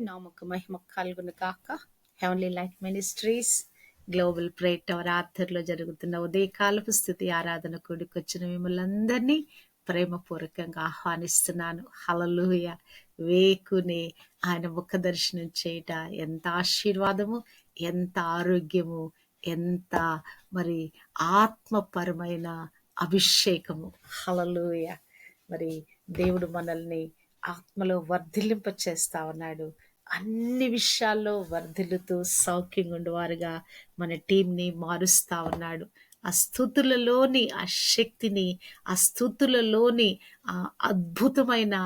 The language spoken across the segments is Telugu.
నామకు మహిమ కలుగును గాక. Heavenly light ministries global prayer tower ఆధ్వర్యంలో జరుగుతున్న ఉదయకాలపు స్థుతి ఆరాధన కూడికొచ్చిన మిమ్మల్ని అందరినీ ప్రేమపూర్వకంగా ఆహ్వానిస్తున్నాను. హల్లెలూయా. వేకునే ఆయన ముఖ దర్శనం చేయట ఎంత ఆశీర్వాదము, ఎంత ఆరోగ్యము, ఎంత మరి ఆత్మపరమైన అభిషేకము. హల్లెలూయా. మరి దేవుడు మనల్ని ఆత్మలో వర్ధిల్లింప చేస్తా ఉన్నాడు. అన్ని విషయాల్లో వర్ధిల్లుతూ సౌఖ్యంగా ఉండేవారుగా మన టీంని మారుస్తా ఉన్నాడు. ఆ స్థుతులలోని ఆ శక్తిని, ఆ స్థుతులలోని ఆ అద్భుతమైన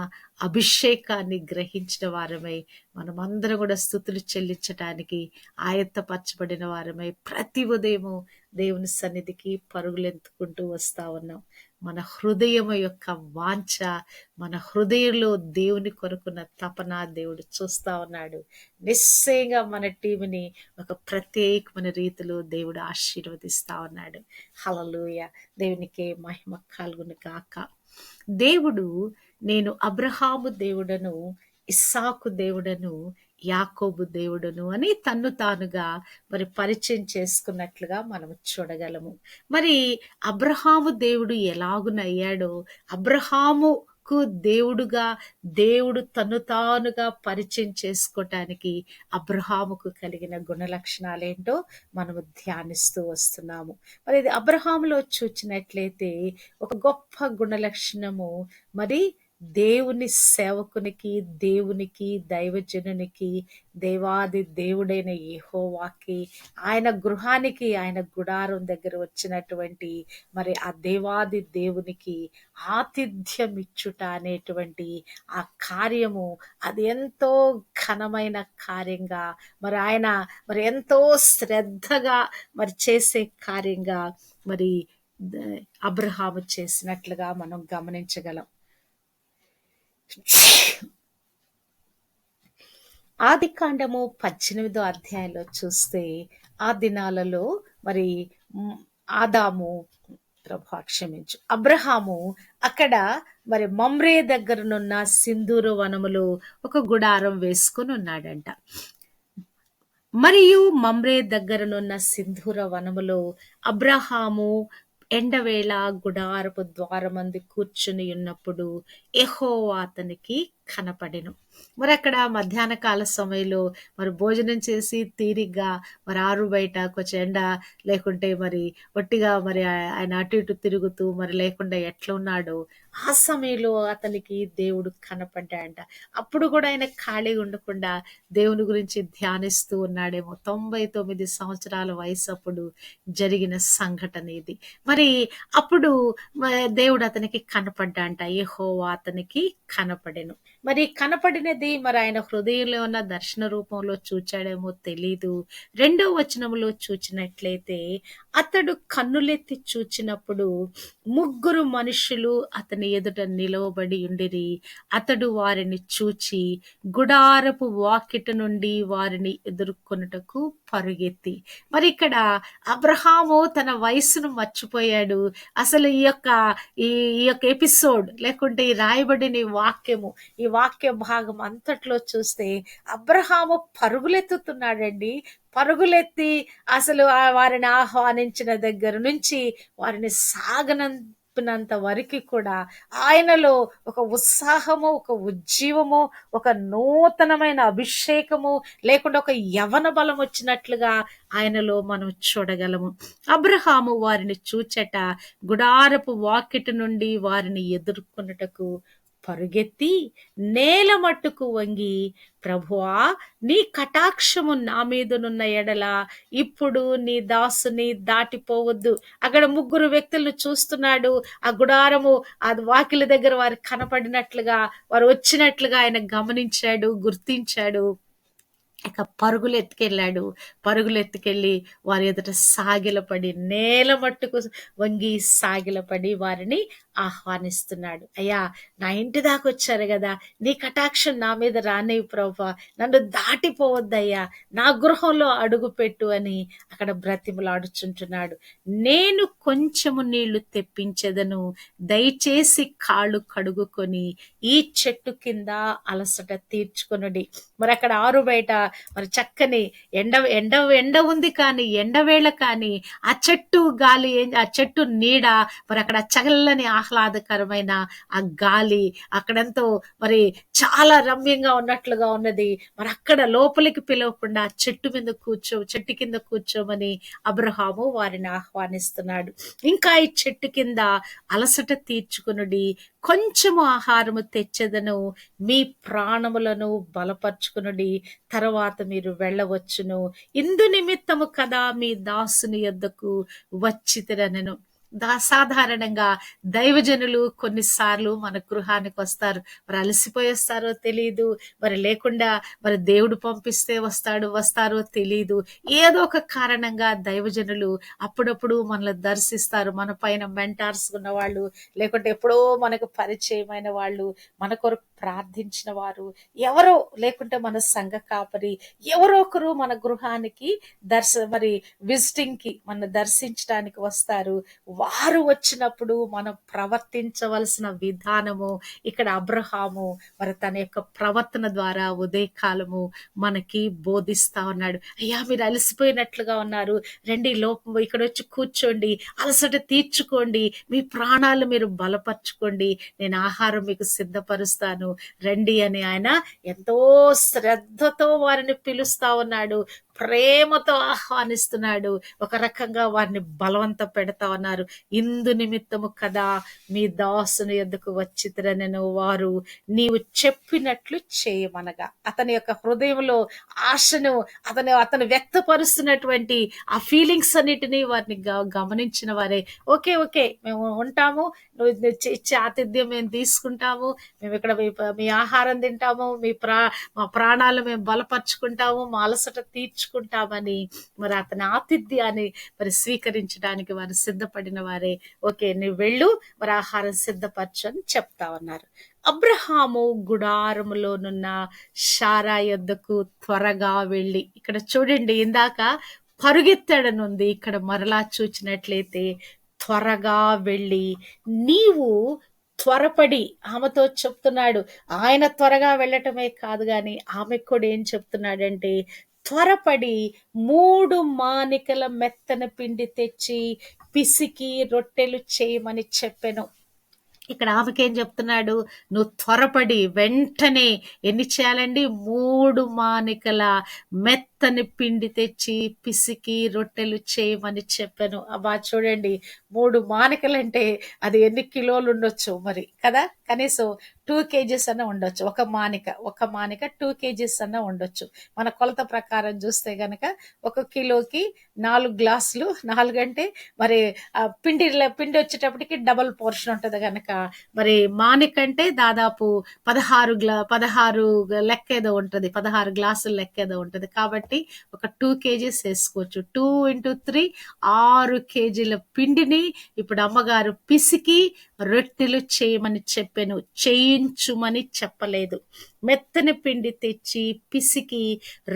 అభిషేకాన్ని గ్రహించిన వారమై మనమందరం కూడా స్థుతులు చెల్లించటానికి ఆయత్తపరచబడిన వారమై ప్రతి ఉదయము దేవుని సన్నిధికి పరుగులెత్తుకుంటూ వస్తా ఉన్నాం. మన హృదయం యొక్క వాంఛ, మన హృదయంలో దేవుని కొరకున్న తపన దేవుడు చూస్తా ఉన్నాడు. నిశ్చయంగా మన టీంని ఒక ప్రత్యేకమైన రీతిలో దేవుడు ఆశీర్వదిస్తా ఉన్నాడు. హల్లెలూయా. దేవునికి మహిమ కలుగును గాక. దేవుడు నేను అబ్రహాము దేవుడను, ఇస్సాకు దేవుడను, యాకోబు దేవుడను అని తన్ను తానుగా మరి పరిచయం చేసుకున్నట్లుగా మనం చూడగలము. మరి అబ్రహాము దేవుడు ఎలాగునయ్యాడో, అబ్రహాముకు దేవుడుగా దేవుడు తను తానుగా పరిచయం చేసుకోవటానికి అబ్రహాముకు కలిగిన గుణ లక్షణాలేంటో మనము ధ్యానిస్తూ వస్తున్నాము. మరి ఇది అబ్రహాములో చూచినట్లయితే ఒక గొప్ప గుణ లక్షణము, మరి దేవుని సేవకునికి, దేవునికి, దైవజనునికి, దేవాది దేవుడైన యెహోవాకి, ఆయన గృహానికి, ఆయన గుడారం దగ్గర వచ్చినటువంటి మరి ఆ దేవాది దేవునికి ఆతిథ్యం ఇచ్చుట అనేటువంటి ఆ కార్యము, అది ఎంతో ఘనమైన కార్యంగా, మరి ఆయన మరి ఎంతో శ్రద్ధగా మరి చేసే కార్యంగా మరి అబ్రహాము చేసినట్లుగా మనం గమనించగలం. ఆది కాండము 18వ అధ్యాయంలో చూస్తే ఆ దినాలలో మరి ఆదాము క్షమించు అబ్రహాము అక్కడ మరి మమ్రే దగ్గరనున్న సింధూర వనములో ఒక గుడారం వేసుకుని ఉన్నాడంట. మరియు మమ్రే దగ్గరనున్న సింధూర వనములో అబ్రహాము ఎండవేళ గుడారపు ద్వారమంది కూర్చుని ఉన్నప్పుడు యెహోవా అతనికి కనపడెను. మరి అక్కడ మధ్యాహ్న కాల సమయంలో మరి భోజనం చేసి తీరిగ్గా మరి ఆరు బయట కొంచెం ఎండ లేకుంటే మరి ఒట్టిగా మరి ఆయన అటు ఇటు తిరుగుతూ మరి లేకుండా ఎట్లా ఉన్నాడో ఆ సమయంలో అతనికి దేవుడు కనపడ్డాడంట. అప్పుడు కూడా ఆయన ఖాళీ ఉండకుండా దేవుని గురించి ధ్యానిస్తూ ఉన్నాడేమో. 99 సంవత్సరాల వయసు అప్పుడు జరిగిన సంఘటన ఇది. మరి అప్పుడు దేవుడు అతనికి కనపడ్డాంట. యెహోవా అతనికి కనపడెను. మరి కనపడినది మరి ఆయన హృదయంలో ఉన్న దర్శన రూపంలో చూచాడేమో తెలీదు. 2వ వచనంలో చూచినట్లయితే అతడు కన్నులెత్తి చూచినప్పుడు 3 మనుషులు అతని ఎదుట నిలవబడి ఉండిరి. అతడు వారిని చూచి గుడారపు వాకిట నుండి వారిని ఎదుర్కొనుటకు పరుగెత్తి. మరి ఇక్కడ అబ్రహాము తన వయస్సును మర్చిపోయాడు. అసలు ఈ యొక్క ఎపిసోడ్ లేకుంటే ఈ రాయబడిన వాక్యము, ఈ వాక్య భాగం అంతట్లో చూస్తే అబ్రహాము పరుగులెత్తుతున్నాడండి. పరుగులెత్తి అసలు వారిని ఆహ్వానించిన దగ్గర నుంచి వారిని సాగనంపినంత వరకు కూడా ఆయనలో ఒక ఉత్సాహము, ఒక ఉజ్జీవము, ఒక నూతనమైన అభిషేకము లేకుండా ఒక యవన బలం వచ్చినట్లుగా ఆయనలో మనం చూడగలము. అబ్రహాము వారిని చూచట గుడారపు వాకిట నుండి వారిని ఎదుర్కొనుటకు పరుగెత్తి నేల మట్టుకు వంగి, ప్రభువా నీ కటాక్షము నా మీదనున్న ఎడల ఇప్పుడు నీ దాసుని దాటిపోవద్దు. అక్కడ 3 వ్యక్తులను చూస్తున్నాడు. ఆ గుడారము ఆ వాకిలి దగ్గర వారు కనపడినట్లుగా, వారు వచ్చినట్లుగా ఆయన గమనించాడు, గుర్తించాడు. ఇక పరుగులెత్తుకెళ్ళి వారి ఎదుట సాగిలపడి నేల మట్టుకు వంగి సాగిలపడి వారిని ఆహ్వానిస్తున్నాడు. అయ్యా, నా ఇంటి దాకా వచ్చారు కదా, నీ కటాక్షం నా మీద రానివ్వు ప్రభా, నన్ను దాటిపోవద్దయ్యా, నా గృహంలో అడుగు పెట్టు అని అక్కడ బ్రతిమలాడుచుంటున్నాడు. నేను కొంచెము నీళ్లు తెప్పించెదను, దయచేసి కాళ్ళు కడుగుకొని ఈ చెట్టు కింద అలసట తీర్చుకొనుడి. మరి అక్కడ ఆరు బయట మరి చక్కని ఎండ ఎండ ఎండ ఉంది, కానీ ఎండవేళ కానీ ఆ చెట్టు గాలి, ఆ చెట్టు నీడ, మరి అక్కడ చల్లని ఆహ్లాదకరమైన ఆ గాలి అక్కడంతో మరి చాలా రమ్యంగా ఉన్నట్లుగా ఉన్నది. మరి అక్కడ లోపలికి పిలవకుండా చెట్టు కింద కూర్చోమని అబ్రహాము వారిని ఆహ్వానిస్తున్నాడు. ఇంకా ఈ చెట్టు కింద అలసట తీర్చుకునుడి, కొంచెము ఆహారము తెచ్చెదను, మీ ప్రాణములను బలపరుచుకునుడి, తర్వాత మీరు వెళ్ళవచ్చును, ఇందు నిమిత్తము కదా మీ దాసుని యొద్దకు వచ్చితిరనెను. సాధారణంగా దైవజనులు కొన్నిసార్లు మన గృహానికి వస్తారు. మరి అలసిపోయి వస్తారో తెలియదు, మరి లేకుండా మరి దేవుడు పంపిస్తే వస్తారో తెలియదు. ఏదో ఒక కారణంగా దైవజనులు అప్పుడప్పుడు మనల్ని దర్శిస్తారు. మన పైన మెంటార్స్ ఉన్న వాళ్ళు, లేకుంటే ఎప్పుడో మనకు పరిచయమైన వాళ్ళు, మన కొరకు ప్రార్థించిన వారు ఎవరో, లేకుంటే మన సంఘ కాపరి ఎవరో ఒకరు మన గృహానికి మరి విజిటింగ్ కి మన దర్శించడానికి వస్తారు. వారు వచ్చినప్పుడు మనం ప్రవర్తించవలసిన విధానము ఇక్కడ అబ్రహాము మరి తన యొక్క ప్రవర్తన ద్వారా ఉదయకాలము మనకి బోధిస్తా ఉన్నాడు. అయ్యా, మీరు అలసిపోయినట్లుగా ఉన్నారు, రండి లోపం ఇక్కడ వచ్చి కూర్చోండి, అలసట తీర్చుకోండి, మీ ప్రాణాలు మీరు బలపరచుకోండి, నేను ఆహారం మీకు సిద్ధపరుస్తాను, రండి అని ఆయన ఎంతో శ్రద్ధతో వారిని పిలుస్తా ఉన్నాడు, ప్రేమతో ఆహ్వానిస్తున్నాడు. ఒక రకంగా వారిని బలవంత పెడతా ఉన్నారు. ఇందు నిమిత్తము కదా మీ దాసుని యొద్దకు వచ్చితిరనెను, వారు నీవు చెప్పినట్లు చేయమనగా. అతని యొక్క హృదయంలో ఆశను అతను వ్యక్తపరుస్తున్నటువంటి ఆ ఫీలింగ్స్ అన్నిటినీ వారిని గమనించిన వారే, ఓకే మేము ఉంటాము, నువ్వు ఇచ్చే ఆతిథ్యం మేము తీసుకుంటాము, మేము ఇక్కడ మీ ఆహారం తింటాము, మా ప్రాణాలు మేము బలపరుచుకుంటాము, మా అలసట తీర్చుకుంటామని మరి అతని ఆతిథ్యాన్ని మరి స్వీకరించడానికి వారు సిద్ధపడిన వారే. ఓకే, నువ్వు వెళ్ళు, మరి ఆహారం సిద్ధపరచు అని చెప్తా ఉన్నారు. అబ్రహాము గుడారములోనున్న శారా యొద్దకు త్వరగా వెళ్ళి, ఇక్కడ చూడండి, ఇందాక పరుగెత్తాడనుంది, ఇక్కడ మరలా చూచినట్లయితే త్వరగా వెళ్ళి, నీవు త్వరపడి ఆమెతో చెప్తున్నాడు. ఆయన త్వరగా వెళ్ళటమే కాదు గాని ఆమె కూడా ఏం చెప్తున్నాడంటే, త్వరపడి 3 మానికల మెత్తన పిండి తెచ్చి పిసికి రొట్టెలు చేయమని చెప్పెను. ఇక్కడ ఆమెకేం చెప్తున్నాడు, నువ్వు త్వరపడి వెంటనే ఎన్ని చేయాలండి, 3 మానికల మెత్తని పిండి తెచ్చి పిసికి రొట్టెలు చేయమని చెప్పాను. అబ్బా చూడండి, 3 మానికలు అంటే అది ఎన్ని కిలోలు ఉండొచ్చు మరి కదా, కనీసం 2 kgs అన్న ఉండొచ్చు. ఒక మానిక 2 kgs అన్న ఉండొచ్చు. మన కొలత ప్రకారం చూస్తే గనక 1 కిలోకి 4 గ్లాసులు, 4 అంటే మరి పిండి వచ్చేటప్పటికి డబల్ పోర్షన్ ఉంటది గనక మరి మానిక అంటే దాదాపు 16 లెక్క ఏదో ఉంటది, 16 గ్లాసులు లెక్క ఏదో ఉంటది. కాబట్టి ఒక 2 kgs వేసుకోవచ్చు. 2 × 3 6 kgల పిండిని ఇప్పుడు అమ్మగారు పిసికి రొట్టెలు చేయమని చెప్పాను, చేయించుమని చెప్పలేదు. మెత్తని పిండి తెచ్చి పిసికి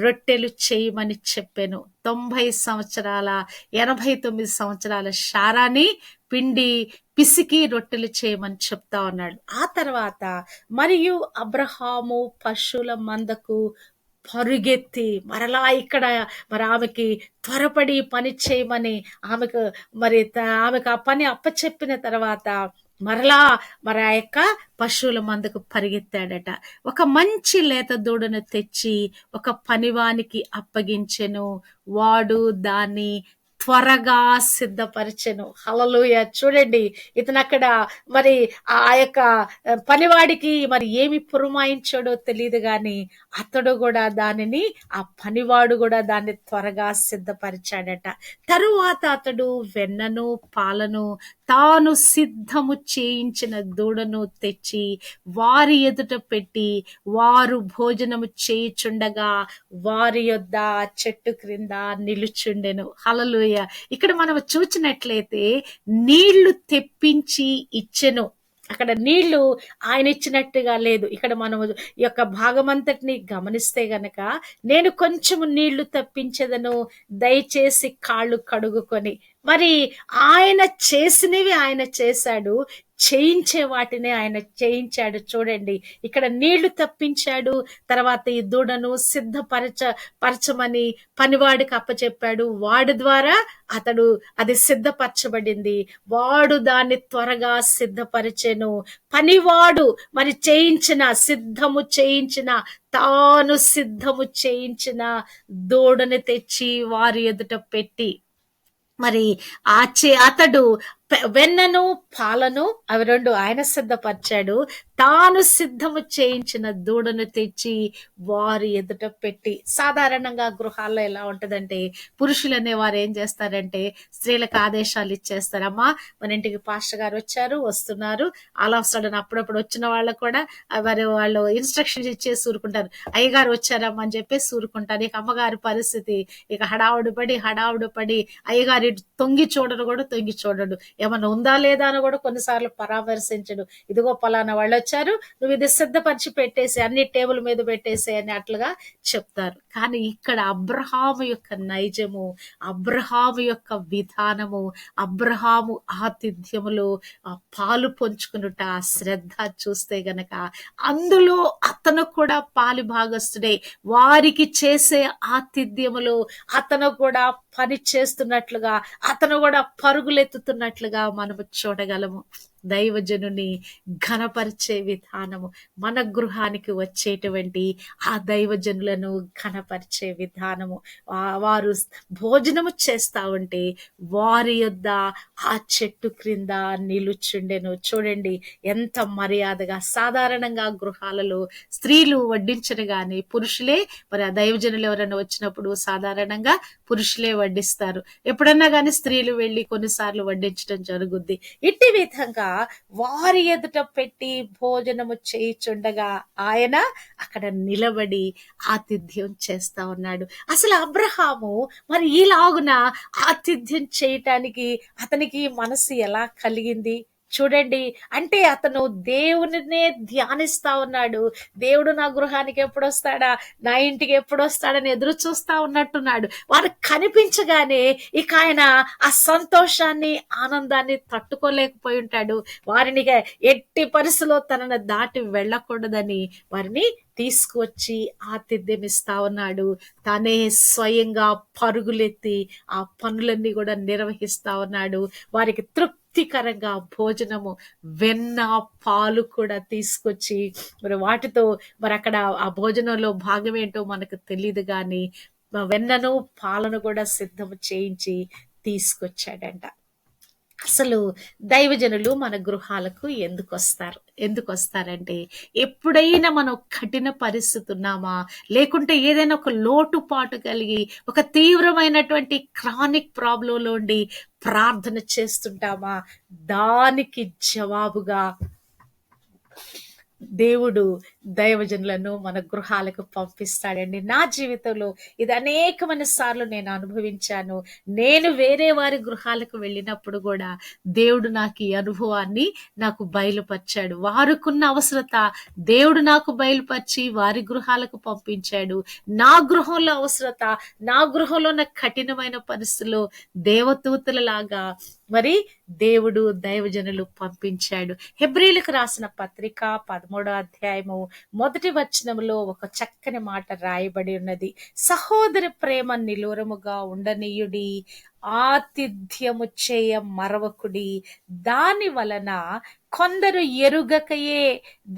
రొట్టెలు చేయమని చెప్పాను. 89 సంవత్సరాల శారాని పిండి పిసికి రొట్టెలు చేయమని చెప్తా ఉన్నాడు. ఆ తర్వాత మరియు అబ్రహాము పశువుల మందకు పరుగెత్తి మరలా ఇక్కడ మరి ఆమెకి త్వరపడి పని చేయమని ఆమెకు ఆ పని అప్పచెప్పిన తర్వాత మరలా మరి ఆ యొక్క పశువుల మందకు పరిగెత్తాడట. ఒక మంచి లేత దూడను తెచ్చి ఒక పనివానికి అప్పగించెను, వాడు దాన్ని త్వరగా సిద్ధపరిచెను. హల్లెలూయా. చూడండి, ఇతను అక్కడ మరి ఆ యొక్క పనివాడికి మరి ఏమి పురమాయించాడో తెలియదు గాని అతడు కూడా దానిని, ఆ పనివాడు కూడా దాన్ని త్వరగా సిద్ధపరిచాడట. తరువాత అతడు వెన్నను పాలను తాను సిద్ధము చేయించిన దూడను తెచ్చి వారి ఎదుట పెట్టి వారు భోజనము చేయుచుండగా వారి యొద్ద చెట్టు క్రింద నిలుచుండెను. హల్లెలూయా. హల్లెలూయా. ఇక్కడ మనం చూచినట్లయితే నీళ్లు తెప్పించి ఇచ్చెను. అక్కడ నీళ్లు ఆయన ఇచ్చినట్టుగా లేదు. ఇక్కడ మనము ఈ యొక్క భాగమంతటిని గమనిస్తే గనక, నేను కొంచెము నీళ్లు తప్పించెదను, దయచేసి కాళ్ళు కడుగుకొని. మరి ఆయన చేసినవి ఆయన చేశాడు, చేయించే వాటిని ఆయన చేయించాడు. చూడండి, ఇక్కడ నీళ్లు తప్పించాడు, తర్వాత ఈ దూడను పరచమని పనివాడికి అప్పచెప్పాడు. వాడి ద్వారా అతడు అది సిద్ధపరచబడింది. వాడు దాన్ని త్వరగా సిద్ధపరిచెను. పనివాడు మరి సిద్ధము చేయించిన, తాను సిద్ధము చేయించిన దూడని తెచ్చి వారి ఎదుట పెట్టి, మరి అతడు వెన్నను పాలను అవి రెండు ఆయన సిద్ధపరిచాడు. తాను సిద్ధము చేయించిన దూడను తెచ్చి వారి ఎదుట పెట్టి. సాధారణంగా గృహాల్లో ఎలా ఉంటదంటే, పురుషులు అనేవారు ఏం చేస్తారంటే స్త్రీలకు ఆదేశాలు ఇచ్చేస్తారమ్మా, మన ఇంటికి పాస్టర్ గారు వస్తున్నారు, అలా సడన్ అప్పుడప్పుడు వచ్చిన వాళ్ళకు కూడా వాళ్ళు ఇన్స్ట్రక్షన్స్ ఇచ్చేసి ఊరుకుంటారు. అయ్యగారు వచ్చారమ్మా అని చెప్పేసి ఊరుకుంటారు. ఇక అమ్మగారి పరిస్థితి ఇక హడావుడి పడి అయ్యగారి తొంగి చూడడు, ఏమన్నా ఉందా లేదా అని కూడా కొన్నిసార్లు పరామర్శించడు. ఇదిగో పలానా వాళ్ళు వచ్చారు, నువ్వు ఇది సిద్ధపరిచి పెట్టేసి అన్ని టేబుల్ మీద పెట్టేసి అని అట్లుగా చెప్తారు. కానీ ఇక్కడ అబ్రహాము యొక్క నైజము, అబ్రహాము యొక్క విధానము, అబ్రహాము ఆతిథ్యములో పాలు పంచుకునుట శ్రద్ధ చూస్తే గనక, అందులో అతను కూడా పాలి భాగస్తుడే. వారికి చేసే ఆతిథ్యములో అతను కూడా పని చేస్తున్నట్లుగా, అతను కూడా పరుగులెత్తుతున్నట్లుగా మనము చూడగలము. దైవజనుని ఘనపరిచే విధానము, మన గృహానికి వచ్చేటువంటి ఆ దైవజనులను ఘనపరిచే విధానము, వారు భోజనము చేస్తా ఉంటే వారి యొద్ద ఆ చెట్టు క్రింద నిలుచుండెను. చూడండి ఎంత మర్యాదగా. సాధారణంగా గృహాలలో స్త్రీలు వడ్డించరు గాని పురుషులే, మరి ఆ దైవజనులు ఎవరైనా వచ్చినప్పుడు సాధారణంగా పురుషులే వడ్డిస్తారు. ఎప్పుడన్నా కానీ స్త్రీలు వెళ్ళి కొన్నిసార్లు వడ్డించడం జరుగుద్ది. ఇట్టి విధంగా వారి ఎదుట పెట్టి భోజనము చేయుచుండగా ఆయన అక్కడ నిలబడి ఆతిథ్యం చేస్తా ఉన్నాడు. అసలు అబ్రహాము మరి ఈలాగున ఆతిథ్యం చేయటానికి అతనికి మనసు ఎలా కలిగింది చూడండి. అంటే అతను దేవునినే ధ్యానిస్తా ఉన్నాడు. దేవుడు నా గృహానికి ఎప్పుడు వస్తాడా, నా ఇంటికి ఎప్పుడు వస్తాడని ఎదురు చూస్తా ఉన్నట్టున్నాడు. వారు కనిపించగానే ఇక ఆయన ఆ సంతోషాన్ని, ఆనందాన్ని తట్టుకోలేకపోయి ఉంటాడు. వారిని ఎట్టి పరిస్థితిలో తనను దాటి వెళ్ళకూడదని వారిని తీసుకువచ్చి ఆతిథ్యం ఇస్తా ఉన్నాడు. తానే స్వయంగా పరుగులెత్తి ఆ పనులన్నీ కూడా నిర్వహిస్తా ఉన్నాడు. వారికి తృప్తికరంగా భోజనము, వెన్న, పాలు కూడా తీసుకొచ్చి మరి వాటితో మరి అక్కడ ఆ భోజనంలో భాగం ఏంటో మనకు తెలియదు కానీ వెన్నను పాలను కూడా సిద్ధము చేయించి తీసుకొచ్చాడంట. అసలు దైవజనులు మన గృహాలకు ఎందుకు వస్తారంటే, ఎప్పుడైనా మనం కఠిన పరిస్థితి ఉన్నామా, లేకుంటే ఏదైనా ఒక లోటుపాటు కలిగి ఒక తీవ్రమైనటువంటి క్రానిక్ ప్రాబ్లంలో ఉండి ప్రార్థన చేస్తుంటామా, దానికి జవాబుగా దేవుడు దైవజనులను మన గృహాలకు పంపిస్తాడండి. నా జీవితంలో ఇది అనేకమైన సార్లు నేను అనుభవించాను. నేను వేరే వారి గృహాలకు వెళ్ళినప్పుడు కూడా దేవుడు నాకు ఈ అనుభవాన్ని నాకు బయలుపరిచాడు. వారికున్న అవసరత దేవుడు నాకు బయలుపరిచి వారి గృహాలకు పంపించాడు. నా గృహంలో అవసరత, నా గృహంలో ఉన్న కఠినమైన పరిస్థితుల్లో దేవదూతలలాగా మరి దేవుడు దైవజనులు పంపించాడు. హెబ్రీలకు రాసిన పత్రిక 13వ అధ్యాయము 1వ వచనములో ఒక చక్కని మాట రాయబడి ఉన్నది. సహోదరి ప్రేమ నిలువరముగా ఉండనీయుడి, ఆతిథ్యము చేయ మరవకుడి, దాని వలన కొందరు ఎరుగకయే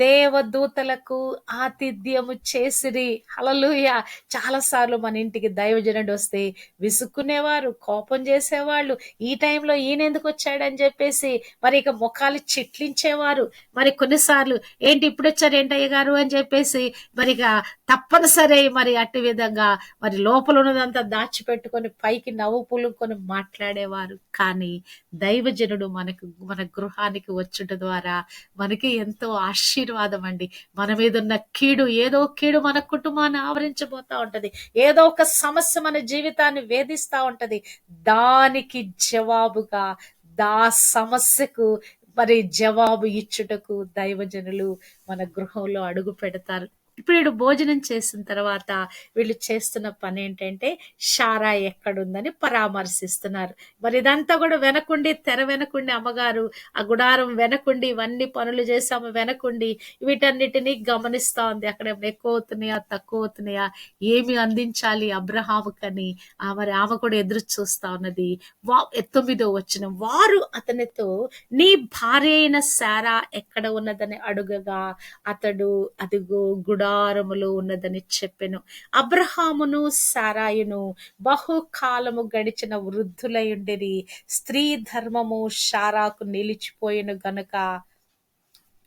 దేవదూతలకు ఆతిథ్యము చేసిరి. హల్లెలూయా. చాలాసార్లు మన ఇంటికి దైవజనుడు వస్తే విసుక్కునేవారు, కోపం చేసేవాళ్ళు, ఈ టైంలో ఈయన ఎందుకు వచ్చాడని చెప్పేసి మరి ఇక ముఖాలు చిట్లించేవారు. మరి కొన్నిసార్లు ఏంటి ఇప్పుడు వచ్చారు ఏంటయ్య గారు అని చెప్పేసి మరి ఇక తప్పనిసరి మరి అట్టి విధంగా మరి లోపల ఉన్నదంతా దాచిపెట్టుకొని పైకి నవ్వు పులుకొని మాట్లాడేవారు. కానీ దైవజనుడు మన గృహానికి వచ్చుట ద్వారా మనకి ఎంతో ఆశీర్వాదం అండి. మన మీద ఉన్న కీడు, ఏదో కీడు మన కుటుంబాన్ని ఆవరించబోతా ఉంటది, ఏదో ఒక సమస్య మన జీవితాన్ని వేధిస్తా ఉంటది. దానికి జవాబుగా, సమస్యకు మరి జవాబు ఇచ్చుటకు దైవజనులు మన గృహంలో అడుగు పెడతారు. ఇప్పుడు వీడు భోజనం చేసిన తర్వాత వీళ్ళు చేస్తున్న పని ఏంటంటే షారా ఎక్కడుందని పరామర్శిస్తున్నారు. మరి ఇదంతా కూడా వెనకుండి, తెర వెనకుండి అమ్మగారు ఆ గుడారం వెనకుండి ఇవన్నీ పనులు చేసి ఆమె వెనకుండి వీటన్నిటినీ గమనిస్తా ఉంది. అక్కడ ఏమైనా ఎక్కువ అవుతున్నాయా, తక్కువ అవుతున్నాయా, ఏమి అందించాలి అబ్రహాముకని మరి ఆమె కూడా ఎదురు చూస్తా ఉన్నది. 9వ వచనం, వారు అతనితో నీ భార్య అయిన శారా ఎక్కడ ఉన్నదని అడుగగా అతడు అదిగో గుడారములో ఉన్నదని చెప్పెను. అబ్రహామును శారాయును బహుకాలము గడిచిన వృద్ధులయుండిరి. స్త్రీ ధర్మము శారాకు నిలిచిపోయిన గనుక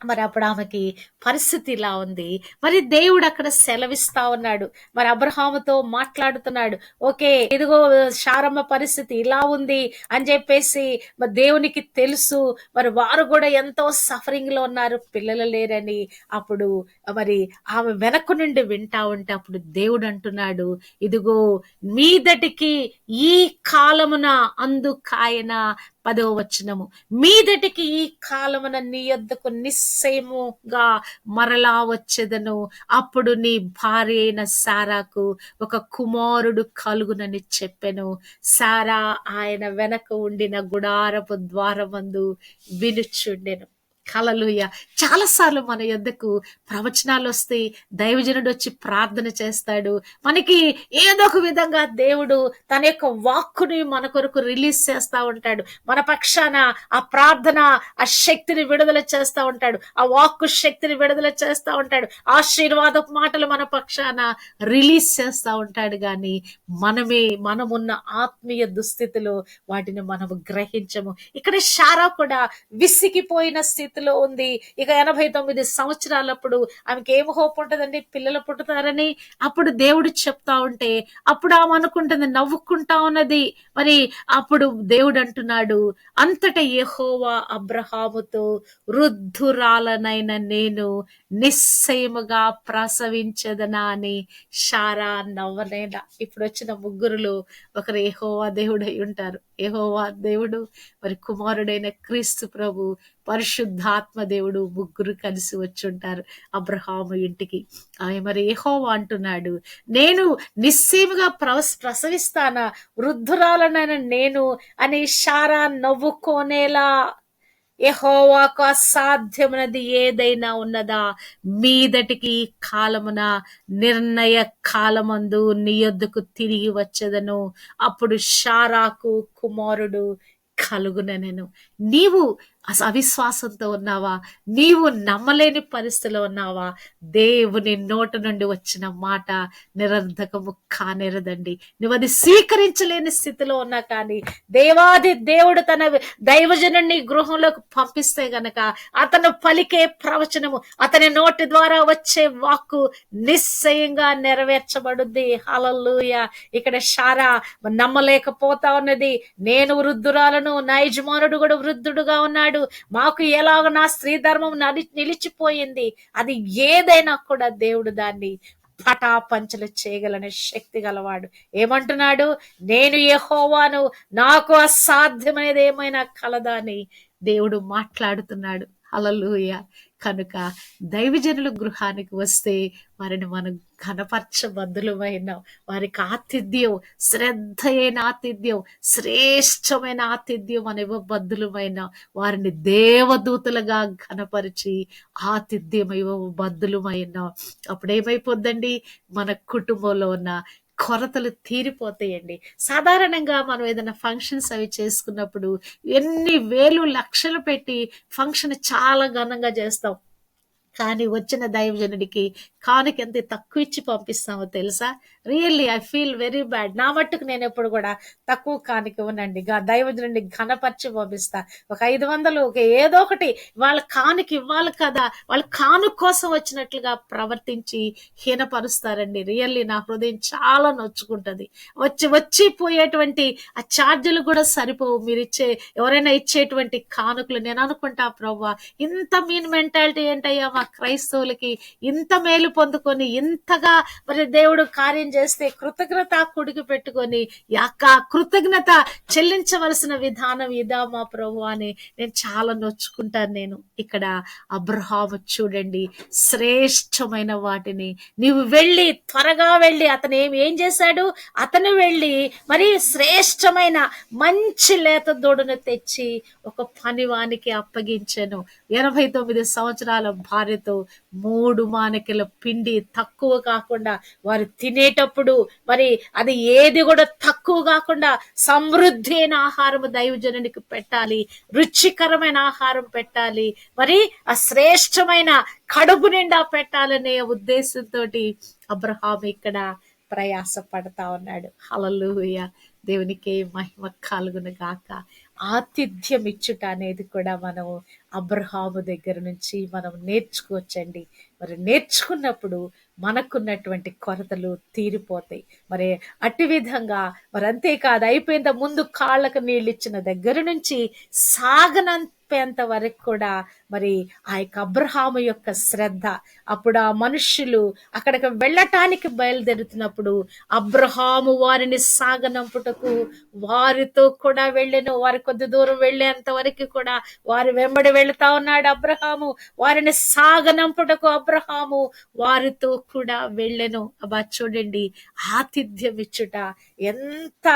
మరి అప్పుడు ఆమెకి పరిస్థితి ఇలా ఉంది. మరి దేవుడు అక్కడ సెలవిస్తా ఉన్నాడు, మరి అబ్రహాముతో మాట్లాడుతున్నాడు. ఓకే, ఇదిగో శారమ్మ పరిస్థితి ఇలా ఉంది అని చెప్పేసి మరి దేవునికి తెలుసు. మరి వారు కూడా ఎంతో సఫరింగ్ లో ఉన్నారు, పిల్లలు లేరని. అప్పుడు మరి ఆమె వెనక నుండి వింటా ఉంటే అప్పుడు దేవుడు అంటున్నాడు, ఇదిగో మీదటికి ఈ కాలమున అందుకాయన 10వ వచనము, మీదటికి ఈ కాలమున నీ యొద్దకు నిశ్చయముగా మరలా వచ్చేదను. అప్పుడు నీ భార్య అయిన శారాకు ఒక కుమారుడు కలుగునని చెప్పెను. శారా ఆయన వెనక ఉండిన గుడారపు ద్వారమందు వినుచుండెను. హల్లెలూయా. చాలాసార్లు మన యొద్దకు ప్రవచనాలు వస్తాయి, దైవజనుడు వచ్చి ప్రార్థన చేస్తాడు. మనకి ఏదో ఒక విధంగా దేవుడు తన యొక్క వాక్కుని మన కొరకు రిలీజ్ చేస్తా ఉంటాడు. మన పక్షాన ఆ ప్రార్థన ఆ శక్తిని విడుదల చేస్తా ఉంటాడు, ఆ వాక్కు శక్తిని విడుదల చేస్తా ఉంటాడు, ఆశీర్వాదపు మాటలు మన పక్షాన రిలీజ్ చేస్తా ఉంటాడు. కానీ మనమున్న ఆత్మీయ దుస్థితిలో వాటిని మనము గ్రహించము. ఇక్కడ శారా కూడా విసిగిపోయిన స్థితిలో ఉంది. ఇక 89 సంవత్సరాలప్పుడు ఆమెకి ఏం హోప్ ఉంటదండి, పిల్లలు పుట్టుతారని. అప్పుడు దేవుడు చెప్తా ఉంటే అప్పుడు ఆమె అనుకుంటుంది, నవ్వుకుంటా ఉన్నది. మరి అప్పుడు దేవుడు అంటున్నాడు, అంతటా యెహోవా అబ్రహాముతో వృద్ధురాలనైన నేను నిశ్చయముగా ప్రసవించదనా అని శారా నవ్వలేదా. ఇప్పుడు వచ్చిన ముగ్గురులో ఒకరు యెహోవా దేవుడు అయి ఉంటారు. యెహోవా దేవుడు, మరి కుమారుడైన క్రీస్తు ప్రభు, పరిశుద్ధాత్మ దేవుడు, ముగ్గురు కలిసి వచ్చి ఉంటారు అబ్రహాము ఇంటికి. మరి యెహోవా అంటున్నాడు, నేను నిశ్చయముగా ప్రసవిస్తానా, వృద్ధురాలనైన నేను అని శారా నవ్వుకోనేలా. యెహోవాకు అసాధ్యమైనది ఏదైనా ఉన్నదా? మీదటికి కాలమున నిర్ణయ కాలమందు నీ యొద్దకు తిరిగి వచ్చేదను. అప్పుడు శారాకు కుమారుడు కలుగునెను. నీవు అవిశ్వాసంతో ఉన్నావా? నీవు నమ్మలేని పరిస్థితిలో ఉన్నావా? దేవుని నోట నుండి వచ్చిన మాట నిరర్ధకము కానేరదండి. నువ్వు అది స్వీకరించలేని స్థితిలో ఉన్నా కానీ దేవాది దేవుడు తన దైవజనుని గృహంలోకి పంపిస్తే గనక అతను పలికే ప్రవచనము, అతని నోటి ద్వారా వచ్చే వాక్కు నిశ్చయంగా నెరవేర్చబడుద్ది. హల్లెలూయా. ఇక్కడ శారా నమ్మలేకపోతా ఉన్నది. నేను వృద్ధురాలను, నా యజమానుడు కూడా వృద్ధుడుగా ఉన్నాడు, మాకు ఎలాగో నా స్త్రీ ధర్మం నిలిచిపోయింది. అది ఏదైనా కూడా దేవుడు దాన్ని పటాపంచలు చేయగలనే శక్తి గలవాడు. ఏమంటున్నాడు? నేను యెహోవాను, నాకు అసాధ్యమైనది ఏమైనా కలదా అని దేవుడు మాట్లాడుతున్నాడు. హల్లెలూయా. కనుక దైవజనుల గృహానికి వస్తే వారిని మనం ఘనపరచబద్దులమైన, వారికి ఆతిథ్యం, శ్రద్ధ అయిన ఆతిథ్యం, శ్రేష్టమైన ఆతిథ్యం అని ఇవ్వబద్దులమైన వారిని దేవదూతలుగా ఘనపరిచి ఆతిథ్యం ఇవ్వబద్దులమైన అప్పుడేమైపోద్దండి, మన కుటుంబంలో ఉన్న కొరతలు తీరిపోతాయండి. సాధారణంగా మనం ఏదైనా ఫంక్షన్స్ అవి చేసుకున్నప్పుడు ఎన్ని వేలు లక్షలు పెట్టి ఫంక్షన్ చాలా ఘనంగా చేస్తాం. కానీ వచ్చిన దైవజనుడికి కానుక ఎంత తక్కువ ఇచ్చి పంపిస్తామో తెలుసా? Really I feel very bad. నా మట్టుకు నేను ఎప్పుడు కూడా తక్కువ కానికి ఇవ్వనండి. దైవజనుడిని ఘనపరిచి పంపిస్తా. ఒక 500 ఒక ఏదో ఒకటి వాళ్ళ కానుక ఇవ్వాలి కదా, వాళ్ళ కాను కోసం వచ్చినట్లుగా ప్రవర్తించి హీనపరుస్తారండి. రియల్లీ నా హృదయం చాలా నొచ్చుకుంటది. వచ్చి పోయేటువంటి ఆ ఛార్జీలు కూడా సరిపోవు. మీరు ఎవరైనా ఇచ్చేటువంటి కానుకలు. నేను అనుకుంటా, ప్రవ్వా ఇంత మీన్ మెంటాలిటీ ఏంటయ్యా మా క్రైస్తవులకి, ఇంత మేలు పొందుకొని ఇంతగా మరి దేవుడు కార్యం చేస్తే కృతజ్ఞత కుడికి పెట్టుకొని కృతజ్ఞత చెల్లించవలసిన విధానం ఇదా మా ప్రభు అని నేను చాలా నొచ్చుకుంటాను. నేను ఇక్కడ అబ్రహాము చూడండి, శ్రేష్టమైన వాటిని నీవు వెళ్ళి త్వరగా వెళ్ళి, అతను ఏం చేశాడు, అతను వెళ్ళి మరి శ్రేష్టమైన మంచి లేత దూడను తెచ్చి ఒక పనివానికి అప్పగించాను. 89 సంవత్సరాల భార్యతో 3 మానికల పిండి తక్కువ కాకుండా వారు తినేటప్పుడు మరి అది ఏది కూడా తక్కువ కాకుండా సమృద్ధి అయిన ఆహారం దైవజనునికి పెట్టాలి, రుచికరమైన ఆహారం పెట్టాలి, మరి ఆ శ్రేష్టమైన కడుపు నిండా పెట్టాలనే ఉద్దేశంతో అబ్రహాం ఇక్కడ ప్రయాస పడతా ఉన్నాడు. హల్లెలూయా, దేవునికి మహిమ కలుగును గాక. ఆతిథ్యం ఇచ్చుట అనేది కూడా మనం అబ్రహాము దగ్గర నుంచి మనం నేర్చుకోవచ్చండి. మరి నేర్చుకున్నప్పుడు మనకున్నటువంటి కొరతలు తీరిపోతాయి. మరి అట్టి విధంగా మరి అంతేకాదు, అయిపోయింద ముందు కాళ్ళకు నీళ్ళు ఇచ్చిన దగ్గర నుంచి సాగనంపేంత వరకు కూడా మరి ఆ యొక్క అబ్రహాము యొక్క శ్రద్ధ. అప్పుడు ఆ మనుష్యులు అక్కడికి వెళ్ళటానికి బయలుదేరుతున్నప్పుడు అబ్రహాము వారిని సాగనంపుటకు వారితో కూడా వెళ్ళెను. వారి కొద్ది దూరం వెళ్ళేంత వరకు కూడా వారి వెంబడి వెళుతా ఉన్నాడు అబ్రహాము. వారిని సాగనంపుటకు అబ్రహాము వారితో కూడా వెళ్ళెను. అబ్బా చూడండి, ఆతిథ్యం ఇచ్చుట ఎంత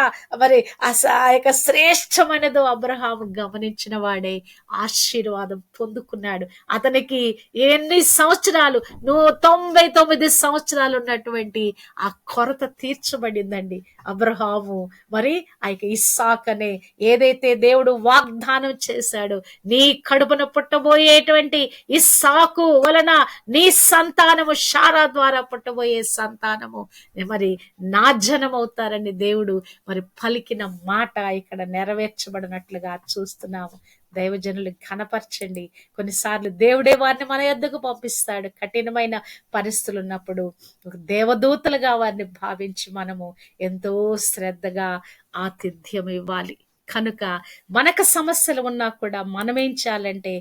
మరి ఆ యొక్క శ్రేష్టమైనదో అబ్రహాము గమనించిన వాడే ఆశీర్వాదం పొందుకున్నాడు. అతనికి ఎన్ని సంవత్సరాలు 99 సంవత్సరాలు ఉన్నటువంటి ఆ కొరత తీర్చబడిందండి. అబ్రహాము మరి ఆ యొక్క ఇస్సాక్ అనే ఏదైతే దేవుడు వాగ్దానం చేశాడో, నీ కడుపున పుట్టబోయేటువంటి ఇస్సాకు వలన నీ సంతానము, షారా ద్వారా పుట్టబోయే సంతానము మరి నా జనం అవుతారని దేవుడు మరి పలికిన మాట ఇక్కడ నెరవేర్చబడినట్లుగా చూస్తున్నాము. దైవజనులు ఘనపరచండి. కొన్నిసార్లు దేవుడే వారిని మన యొద్దకు పంపిస్తాడు. కఠినమైన పరిస్థితులు ఉన్నప్పుడు దేవదూతలుగా వారిని భావించి మనము ఎంతో శ్రద్ధగా ఆతిథ్యం ఇవ్వాలి. కనుక మనకు సమస్యలు ఉన్నా కూడా మనం ఏం చేయాలంటే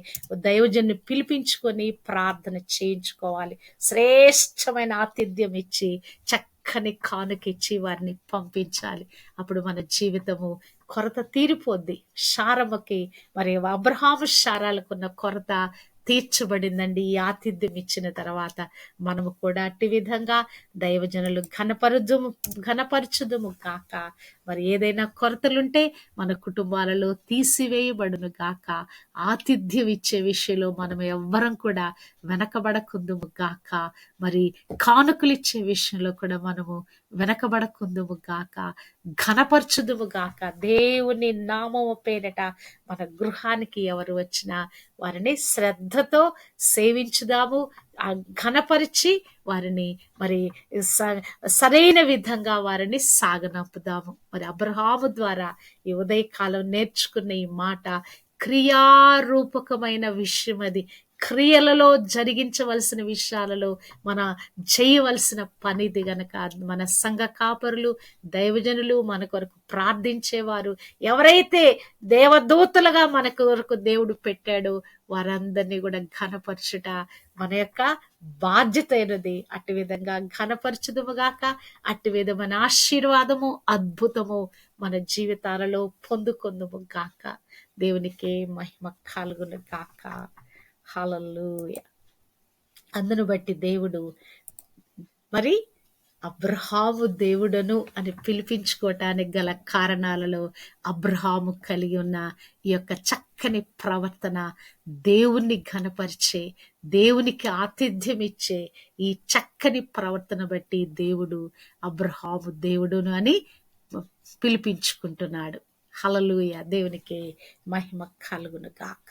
దైవజన్ని పిలిపించుకొని ప్రార్థన చేయించుకోవాలి. శ్రేష్టమైన ఆతిథ్యం ఇచ్చి చక్కని కానుకిచ్చి వారిని పంపించాలి. అప్పుడు మన జీవితము కొరత తీరిపోద్ది. శారమ్మకి మరి అబ్రహాము శారాలకున్న కొరత తీర్చబడిందండి ఈ ఆతిథ్యం ఇచ్చిన తర్వాత. మనము కూడా అట్టి విధంగా దైవజనులు ఘనపరచుదుము గాక. మరి ఏదైనా కొరతలుంటే మన కుటుంబాలలో తీసివేయబడును గాక. ఆతిథ్యం ఇచ్చే విషయంలో మనం ఎవ్వరం కూడా వెనకబడకుందుము గాక. మరి కానుకలు ఇచ్చే విషయంలో కూడా మనము వెనకబడకుందుము గాక. ఘనపరచుదుము గాక. దేవుని నామము పేరట మన గృహానికి ఎవరు వచ్చినా వారిని శ్రద్ధతో సేవించుదాము, ఘనపరిచి వారిని మరి సరైన విధంగా వారిని సాగనంపుదాము. మరి అబ్రహాము ద్వారా ఈ ఉదయకాలం నేర్చుకున్న ఈ మాట క్రియారూపకమైన విషయం. అది క్రియలలో జరిగించవలసిన విషయాలలో మన చేయవలసిన పనిది గనక మన సంఘ కాపరులు, దైవజనులు, మన కొరకు ప్రార్థించేవారు, ఎవరైతే దేవదూతలుగా మన కొరకు దేవుడు పెట్టాడో వారందరినీ కూడా ఘనపరచుట మన యొక్క బాధ్యత అయినది. అట్టి విధంగా ఘనపరచుదుముగాక. అట్టి విధమైన ఆశీర్వాదము, అద్భుతము మన జీవితాలలో పొందుకొందుము గాక. దేవునికి మహిమ కలుగును గాక. హల్లెలూయా. అందును బట్టి దేవుడు మరి అబ్రహాము దేవుడను అని పిలిపించుకోవటానికి గల కారణాలలో అబ్రహాము కలిగి ఉన్న ఈ యొక్క చక్కని ప్రవర్తన, దేవుణ్ణి ఘనపరిచే, దేవునికి ఆతిథ్యం ఇచ్చే ఈ చక్కని ప్రవర్తన బట్టి దేవుడు అబ్రహాము దేవుడును అని పిలిపించుకుంటున్నాడు. హల్లెలూయా. దేవునికి మహిమ కలుగును గాక.